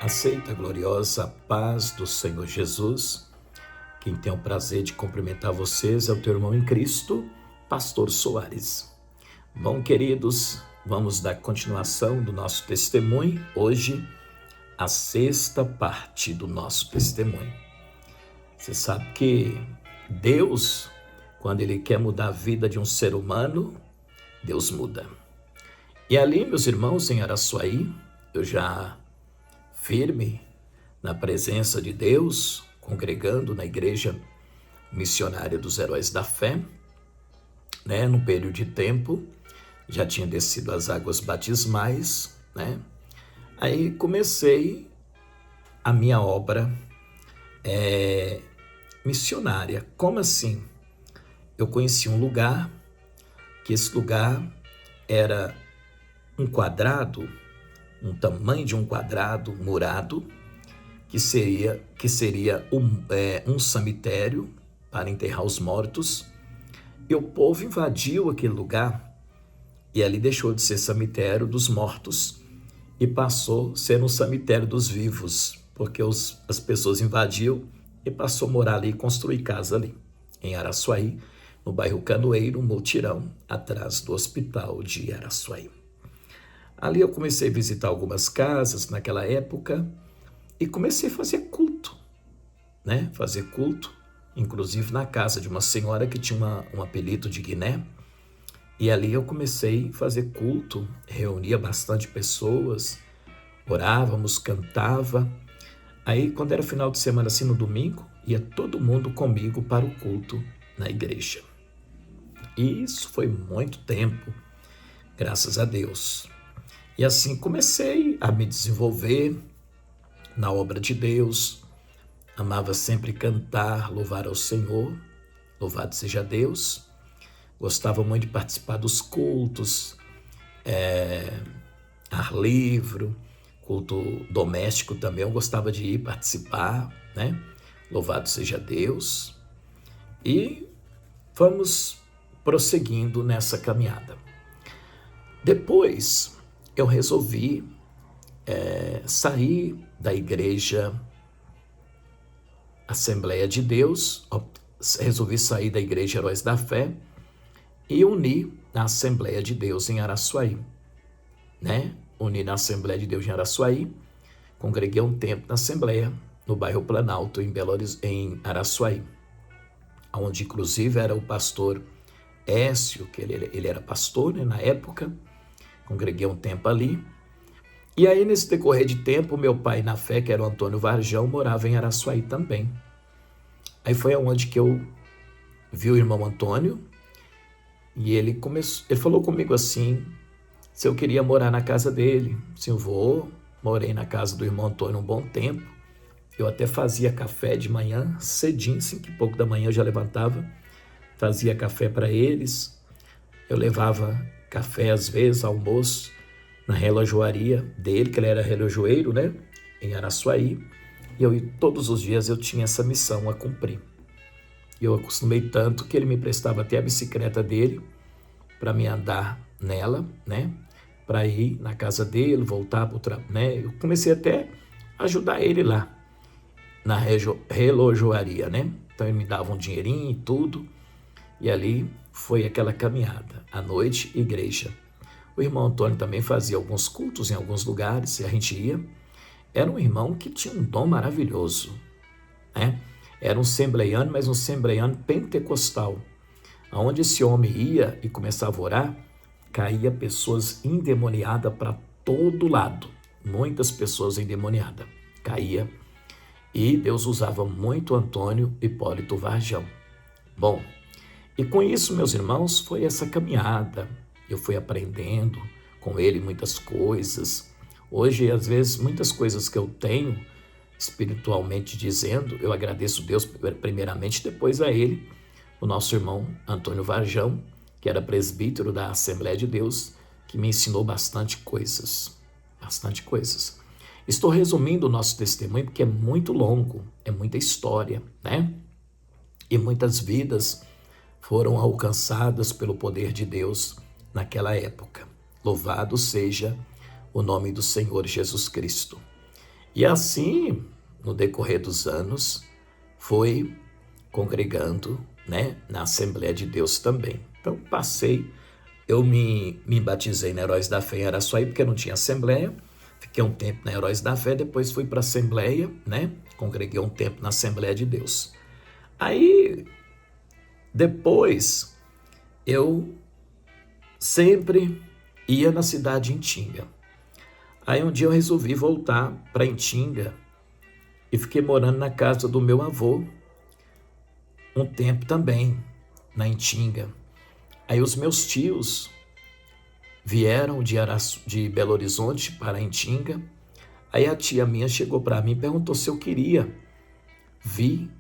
Aceita a gloriosa paz do Senhor Jesus. Quem tem o prazer de cumprimentar vocês é o teu irmão em Cristo, Pastor Soares. Bom, queridos, vamos dar continuação do nosso testemunho. Hoje, a sexta parte do nosso testemunho. Você sabe que Deus, quando Ele quer mudar a vida de um ser humano, Deus muda. E ali, meus irmãos, em Araçuaí, eu já firme na presença de Deus, congregando na Igreja Missionária dos Heróis da Fé, num período de tempo, já tinha descido as águas batismais, Aí comecei a minha obra missionária. Como assim? Eu conheci um lugar, que esse lugar era um quadrado, um tamanho de um quadrado murado, que seria um cemitério para enterrar os mortos, e o povo invadiu aquele lugar, e ali deixou de ser cemitério dos mortos, e passou a ser um cemitério dos vivos, porque as pessoas invadiu e passou a morar ali e construir casa ali, em Araçuaí, no bairro Canoeiro, um mutirão, atrás do hospital de Araçuaí. Ali eu comecei a visitar algumas casas naquela época e comecei a fazer culto, Fazer culto, inclusive na casa de uma senhora que tinha um apelido de Guiné. E ali eu comecei a fazer culto, reunia bastante pessoas, orávamos, cantava. Aí, quando era final de semana, assim, no domingo, ia todo mundo comigo para o culto na igreja. E isso foi muito tempo, graças a Deus. E assim comecei a me desenvolver na obra de Deus. Amava sempre cantar, louvar ao Senhor, louvado seja Deus. Gostava muito de participar dos cultos, ar livre, culto doméstico também. Eu gostava de ir participar, Louvado seja Deus. E vamos prosseguindo nessa caminhada. Depois eu resolvi sair da igreja Assembleia de Deus, resolvi sair da Igreja Heróis da Fé e unir na Assembleia de Deus em Araçuaí, Uni na Assembleia de Deus em Araçuaí, congreguei um tempo na Assembleia, no bairro Planalto, em Araçuaí, onde inclusive era o pastor Écio, que ele era pastor, na época, congreguei um tempo ali. E aí, nesse decorrer de tempo, meu pai na fé, que era o Antônio Varjão, morava em Araçuaí também. Aí foi onde que eu vi o irmão Antônio, e ele falou comigo assim, se eu queria morar na casa dele. Sim, eu vou. Morei na casa do irmão Antônio um bom tempo. Eu até fazia café de manhã, cedinho, 5h pouco da manhã eu já levantava, fazia café para eles. Eu levava café às vezes, almoço, na relojoaria dele, que ele era relojoeiro, em Araçuaí. E todos os dias eu tinha essa missão a cumprir. Eu acostumei tanto que ele me prestava até a bicicleta dele para me andar nela, para ir na casa dele, voltar para o trabalho, Eu comecei até a ajudar ele lá na relojoaria, Então ele me dava um dinheirinho e tudo. E ali foi aquela caminhada, à noite, igreja. O irmão Antônio também fazia alguns cultos em alguns lugares, e a gente ia. Era um irmão que tinha um dom maravilhoso, Era um assembleiano, mas um assembleiano pentecostal. Aonde esse homem ia e começava a orar, caía pessoas endemoniadas para todo lado. Muitas pessoas endemoniadas. Caía. E Deus usava muito Antônio Hipólito Varjão. Bom, e com isso, meus irmãos, foi essa caminhada. Eu fui aprendendo com ele muitas coisas. Hoje, às vezes, muitas coisas que eu tenho, espiritualmente dizendo, eu agradeço a Deus primeiramente, depois a ele, o nosso irmão Antônio Varjão, que era presbítero da Assembleia de Deus, que me ensinou bastante coisas. Estou resumindo o nosso testemunho porque é muito longo, é muita história, E muitas vidas foram alcançadas pelo poder de Deus naquela época. Louvado seja o nome do Senhor Jesus Cristo. E assim, no decorrer dos anos, foi congregando, né, na Assembleia de Deus também. Então, eu me batizei na Heróis da Fé em Araçuaí, porque não tinha Assembleia. Fiquei um tempo na Heróis da Fé, depois fui para a Assembleia, né? Congreguei um tempo na Assembleia de Deus. Aí, depois, eu sempre ia na cidade de Itinga. Aí um dia eu resolvi voltar para Itinga e fiquei morando na casa do meu avô um tempo também, na Itinga. Aí os meus tios vieram de Belo Horizonte para Itinga. Aí a tia minha chegou para mim e perguntou se eu queria vir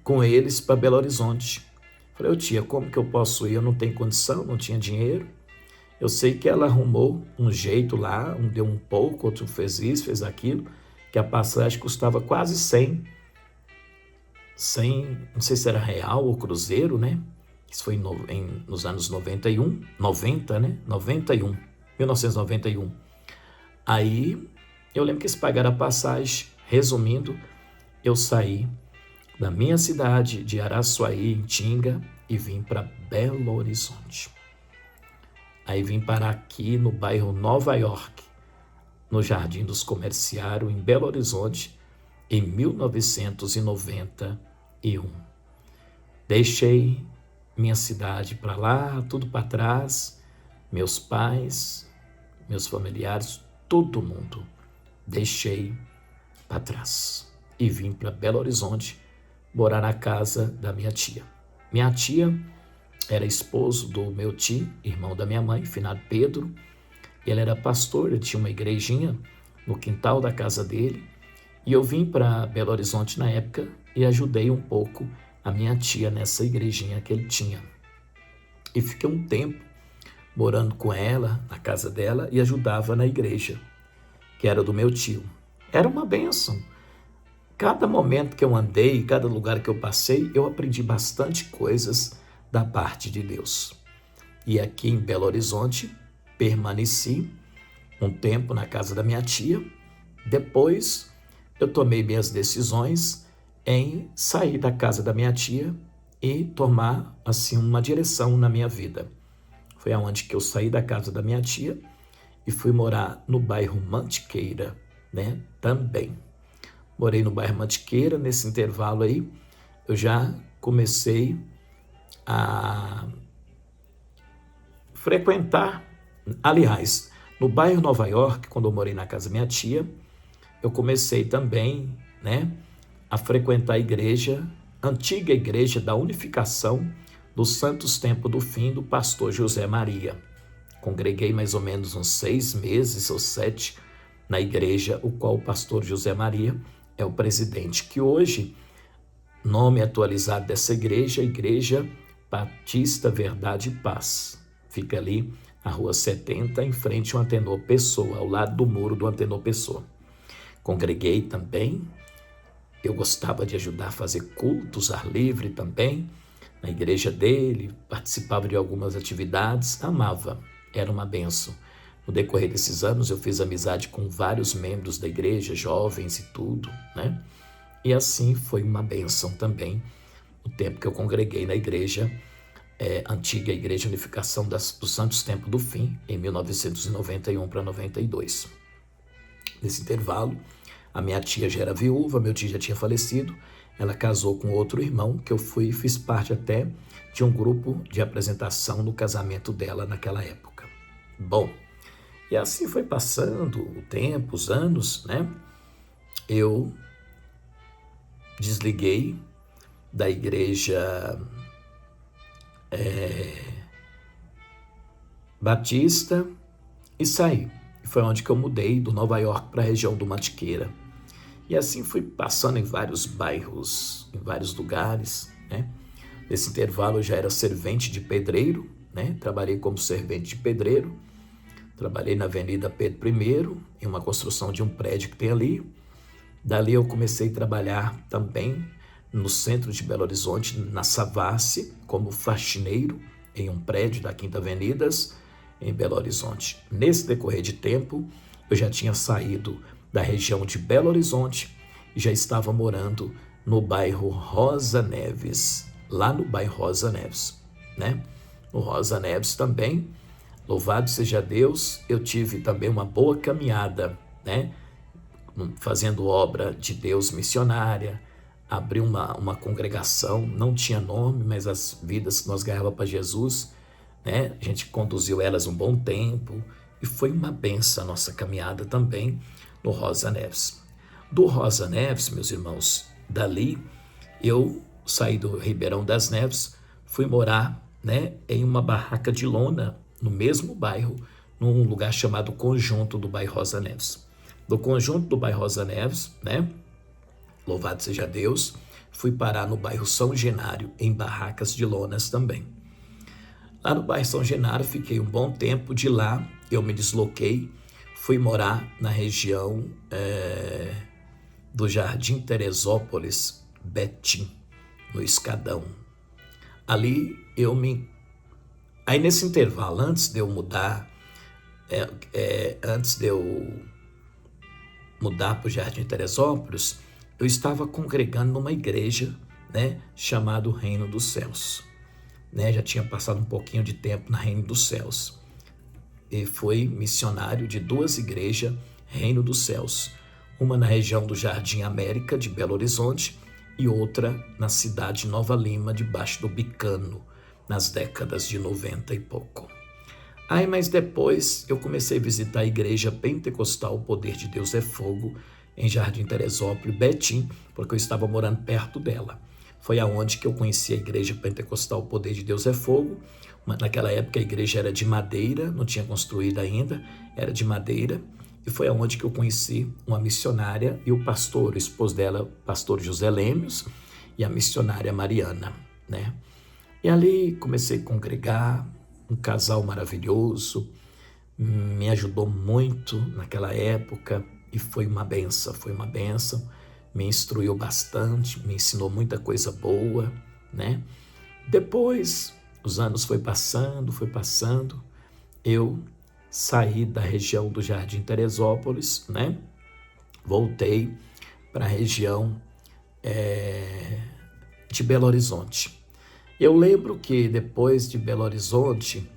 com eles para Belo Horizonte. Falei, ô tia, como que eu posso ir? Eu não tenho condição, não tinha dinheiro. Eu sei que ela arrumou um jeito lá, um deu um pouco, outro fez isso, fez aquilo, que a passagem custava quase 100, não sei se era real ou cruzeiro, né? Isso foi nos anos 90, né? 1991. Aí, eu lembro que eles pagaram a passagem. Resumindo, eu saí da minha cidade de Araçuaí, Itinga, e vim para Belo Horizonte. Aí vim parar aqui no bairro Nova York, no Jardim dos Comerciários, em Belo Horizonte, em 1991. Deixei minha cidade para lá, tudo para trás, meus pais, meus familiares, todo mundo deixei para trás e vim para Belo Horizonte morar na casa da minha tia. Minha tia era esposo do meu tio, irmão da minha mãe, finado Pedro. Ele era pastor, ele tinha uma igrejinha no quintal da casa dele. E eu vim para Belo Horizonte na época e ajudei um pouco a minha tia nessa igrejinha que ele tinha. E fiquei um tempo morando com ela, na casa dela, e ajudava na igreja, que era do meu tio. Era uma bênção. Cada momento que eu andei, cada lugar que eu passei, eu aprendi bastante coisas da parte de Deus. E aqui em Belo Horizonte, permaneci um tempo na casa da minha tia. Depois, eu tomei minhas decisões em sair da casa da minha tia e tomar, assim, uma direção na minha vida. Foi aonde que eu saí da casa da minha tia e fui morar no bairro Mantiqueira, né? Também. Morei no bairro Mantiqueira. Nesse intervalo aí, eu já comecei a frequentar, aliás, no bairro Nova York, quando eu morei na casa da minha tia, eu comecei também, né, a frequentar a igreja, antiga igreja da Unificação dos Santos Tempos do Fim do pastor José Maria. Congreguei mais ou menos uns 6 meses ou 7 na igreja, o qual o pastor José Maria é o presidente, que hoje, nome atualizado dessa igreja, Igreja Batista Verdade e Paz. Fica ali na Rua 70, em frente ao Antenor Pessoa, ao lado do muro do Antenor Pessoa. Congreguei também. Eu gostava de ajudar a fazer cultos, ar livre também, na igreja dele, participava de algumas atividades, amava, era uma bênção. No decorrer desses anos, eu fiz amizade com vários membros da igreja, jovens e tudo, né? E assim foi uma bênção também, o tempo que eu congreguei na igreja, antiga Igreja Unificação dos Santos Tempos do Fim, em 1991 para 92. Nesse intervalo, a minha tia já era viúva, meu tio já tinha falecido, ela casou com outro irmão, que eu fui e fiz parte até de um grupo de apresentação no casamento dela naquela época. Bom, e assim foi passando o tempo, os anos, né? Eu desliguei da igreja Batista e saí. E foi onde que eu mudei do Nova York para a região do Mantiqueira. E assim fui passando em vários bairros, em vários lugares, né? Nesse intervalo eu já era servente de pedreiro, né? Trabalhei como servente de pedreiro. Trabalhei na Avenida Pedro I, em uma construção de um prédio que tem ali. Dali eu comecei a trabalhar também no centro de Belo Horizonte, na Savassi, como faxineiro em um prédio da Quinta Avenidas, em Belo Horizonte. Nesse decorrer de tempo, eu já tinha saído da região de Belo Horizonte e já estava morando no bairro Rosa Neves, lá no bairro Rosa Neves, né? No Rosa Neves também, louvado seja Deus, eu tive também uma boa caminhada, né? Fazendo obra de Deus missionária, abri uma congregação, não tinha nome, mas as vidas que nós ganhávamos para Jesus, né? A gente conduziu elas um bom tempo e foi uma benção a nossa caminhada também no Rosa Neves. Do Rosa Neves, meus irmãos, dali eu saí do Ribeirão das Neves, fui morar, né, em uma barraca de lona no mesmo bairro, num lugar chamado Conjunto do bairro Rosa Neves. Do Conjunto do bairro Rosa Neves, né, louvado seja Deus, fui parar no bairro São Genário, em barracas de lonas também. Lá no bairro São Genário fiquei um bom tempo, de lá eu me desloquei, fui morar na região do Jardim Teresópolis, Betim, no Escadão. Ali Aí nesse intervalo, antes de eu mudar para o Jardim Teresópolis, eu estava congregando numa igreja, né, chamada Reino dos Céus. Né, já tinha passado um pouquinho de tempo na Reino dos Céus. E fui missionário de 2 igrejas, Reino dos Céus. Uma na região do Jardim América, de Belo Horizonte, e outra na cidade de Nova Lima, debaixo do Bicano, nas décadas de 90 e pouco. Mas depois eu comecei a visitar a igreja pentecostal O Poder de Deus é Fogo, em Jardim Teresópolis, Betim, porque eu estava morando perto dela. Foi aonde que eu conheci a igreja pentecostal O Poder de Deus é Fogo. Naquela época a igreja era de madeira, não tinha construído ainda, era de madeira. E foi aonde que eu conheci uma missionária e o pastor, o esposo dela, pastor José Lêmios, e a missionária Mariana, né? E ali comecei a congregar, um casal maravilhoso, me ajudou muito naquela época e foi uma benção, me instruiu bastante, me ensinou muita coisa boa, né? Depois, os anos foi passando, eu saí da região do Jardim Teresópolis, né? Voltei para a região de Belo Horizonte. Eu lembro que depois de Belo Horizonte,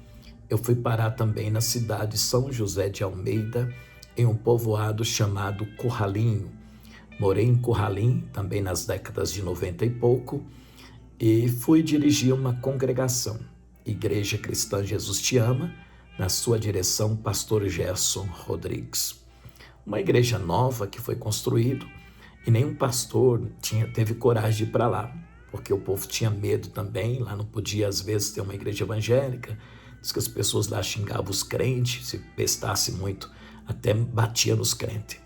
eu fui parar também na cidade de São José de Almeida, em um povoado chamado Curralinho. Morei em Curralim, também nas décadas de 90 e pouco, e fui dirigir uma congregação, Igreja Cristã Jesus Te Ama, na sua direção, pastor Gerson Rodrigues. Uma igreja nova que foi construída e nenhum pastor teve coragem de ir para lá, porque o povo tinha medo também, lá não podia às vezes ter uma igreja evangélica, diz que as pessoas lá xingavam os crentes, se pestasse muito, até batia nos crentes.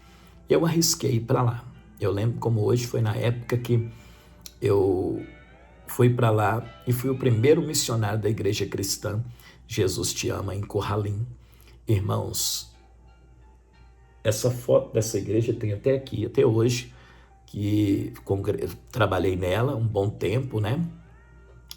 Eu arrisquei ir para lá. Eu lembro como hoje foi na época que eu fui para lá e fui o primeiro missionário da igreja cristã Jesus Te Ama, em Curralim. Irmãos, essa foto dessa igreja tem até aqui, até hoje, que trabalhei nela um bom tempo, né?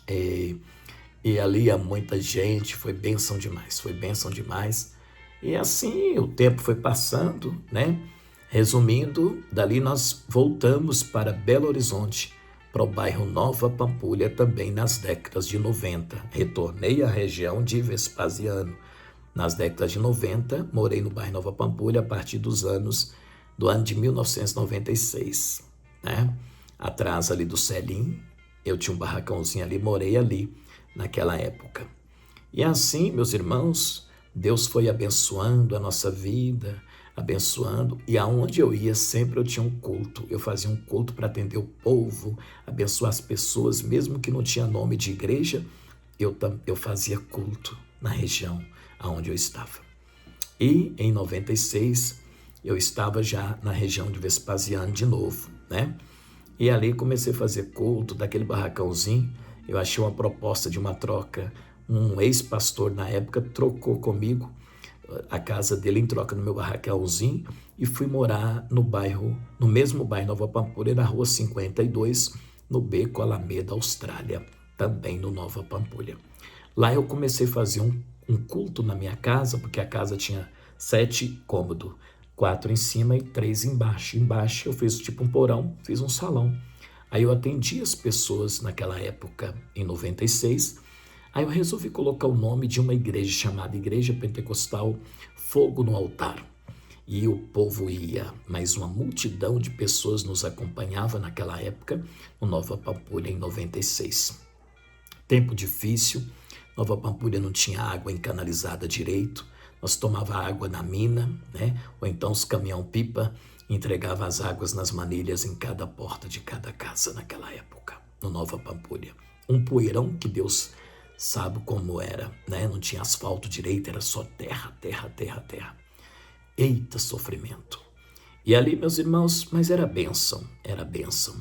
E ali há muita gente, foi bênção demais. E assim o tempo foi passando, né? Resumindo, dali nós voltamos para Belo Horizonte, para o bairro Nova Pampulha, também nas décadas de 90. Retornei à região de Vespasiano. Nas décadas de 90, morei no bairro Nova Pampulha a partir do ano de 1996. Né? Atrás ali do Celim, eu tinha um barracãozinho ali, morei ali naquela época. E assim, meus irmãos, Deus foi abençoando a nossa vida, abençoando, e aonde eu ia sempre eu tinha um culto, eu fazia um culto para atender o povo, abençoar as pessoas, mesmo que não tinha nome de igreja, eu fazia culto na região aonde eu estava. E em 96 eu estava já na região de Vespasiano de novo, né? E ali comecei a fazer culto daquele barracãozinho, eu achei uma proposta de uma troca, um ex-pastor na época trocou comigo a casa dele em troca no meu barracãozinho e fui morar no mesmo bairro Nova Pampulha, na rua 52, no Beco Alameda, Austrália, também no Nova Pampulha. Lá eu comecei a fazer um culto na minha casa, porque a casa tinha 7 cômodos. 4 em cima e 3 embaixo. Embaixo eu fiz tipo um porão, fiz um salão. Aí eu atendi as pessoas naquela época, em 96. Aí eu resolvi colocar o nome de uma igreja chamada Igreja Pentecostal Fogo no Altar. E o povo ia, mas uma multidão de pessoas nos acompanhava naquela época, no Nova Pampulha, em 96. Tempo difícil, Nova Pampulha não tinha água encanalizada direito, nós tomava água na mina, né? Ou então os caminhão-pipa entregava as águas nas manilhas em cada porta de cada casa naquela época, no Nova Pampulha. Um poeirão que Deus sabe como era, né? Não tinha asfalto direito, era só terra, terra, terra, terra. Eita sofrimento. E ali, meus irmãos, mas era bênção, era bênção.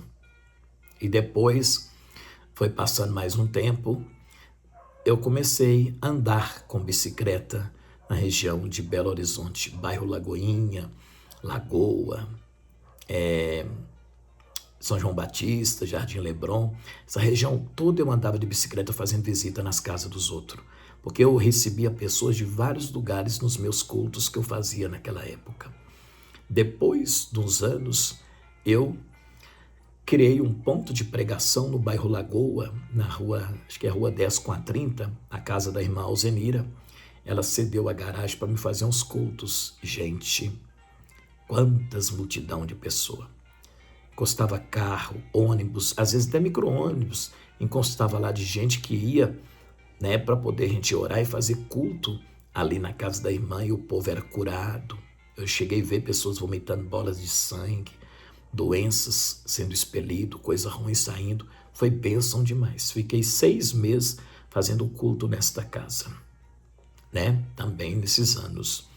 E depois, foi passando mais um tempo, eu comecei a andar com bicicleta na região de Belo Horizonte, bairro Lagoinha, Lagoa, São João Batista, Jardim Lebron. Essa região toda eu andava de bicicleta fazendo visita nas casas dos outros, porque eu recebia pessoas de vários lugares nos meus cultos que eu fazia naquela época. Depois de uns anos, eu criei um ponto de pregação no bairro Lagoa, na rua, acho que é a rua 10 com a 30, a casa da irmã Alzenira. Ela cedeu a garagem para me fazer uns cultos. Gente, quantas multidão de pessoa. Encostava carro, ônibus, às vezes até micro-ônibus, encostava lá de gente que ia, né, para poder a gente orar e fazer culto ali na casa da irmã, e o povo era curado. Eu cheguei a ver pessoas vomitando bolas de sangue, doenças sendo expelido, coisa ruim saindo. Foi bênção demais. Fiquei 6 meses fazendo culto nesta casa, né? Também nesses anos.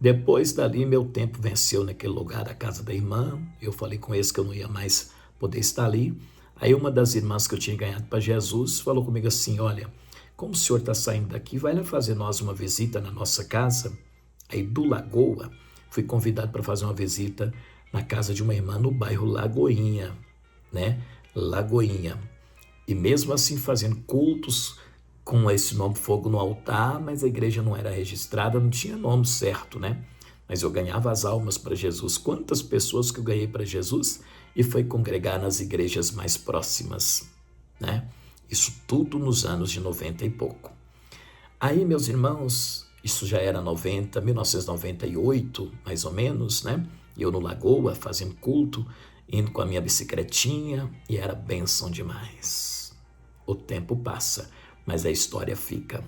Depois dali, meu tempo venceu naquele lugar, a casa da irmã. Eu falei com eles que eu não ia mais poder estar ali. Aí uma das irmãs que eu tinha ganhado para Jesus falou comigo assim: olha, como o senhor está saindo daqui, vai lá fazer nós uma visita na nossa casa. Aí do Lagoa, fui convidado para fazer uma visita na casa de uma irmã no bairro Lagoinha, né? Lagoinha. E mesmo assim fazendo cultos com esse nome Fogo no Altar, mas a igreja não era registrada, não tinha nome certo, né? Mas eu ganhava as almas para Jesus. Quantas pessoas que eu ganhei para Jesus e foi congregar nas igrejas mais próximas, né? Isso tudo nos anos de 90 e pouco. Aí, meus irmãos, isso já era 1998, mais ou menos, né? Eu no Lagoa, fazendo culto, indo com a minha bicicletinha, e era bênção demais. O tempo passa, mas a história fica.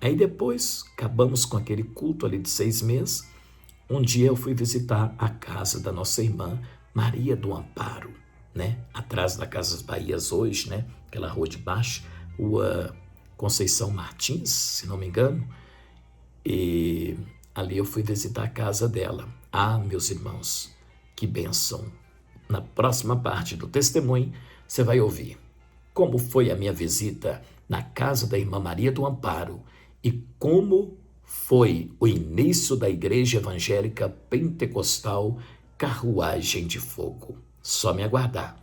Aí depois, acabamos com aquele culto ali de 6 meses. Um dia eu fui visitar a casa da nossa irmã Maria do Amparo, né? Atrás da Casas Bahias hoje, né? Aquela rua de baixo, rua Conceição Martins, se não me engano. E ali eu fui visitar a casa dela. Ah, meus irmãos, que bênção. Na próxima parte do testemunho, você vai ouvir como foi a minha visita na casa da irmã Maria do Amparo e como foi o início da Igreja Evangélica Pentecostal Carruagem de Fogo. Só me aguardar.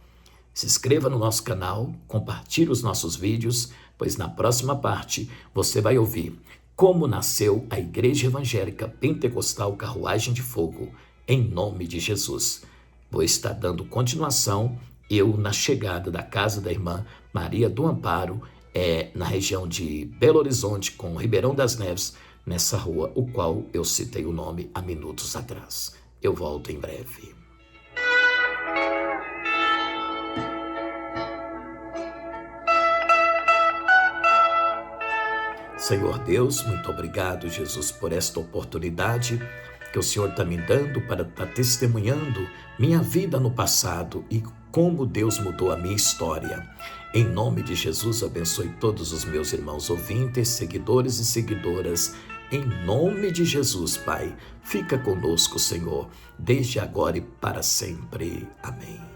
Se inscreva no nosso canal, compartilhe os nossos vídeos, pois na próxima parte você vai ouvir como nasceu a Igreja Evangélica Pentecostal Carruagem de Fogo, em nome de Jesus. Vou estar dando continuação, eu na chegada da casa da irmã Maria do Amparo, na região de Belo Horizonte com Ribeirão das Neves, nessa rua, o qual eu citei o nome há minutos atrás. Eu volto em breve. Senhor Deus, muito obrigado, Jesus, por esta oportunidade que o Senhor está me dando para estar testemunhando minha vida no passado e como Deus mudou a minha história. Em nome de Jesus, abençoe todos os meus irmãos ouvintes, seguidores e seguidoras. Em nome de Jesus, Pai, fica conosco, Senhor, desde agora e para sempre. Amém.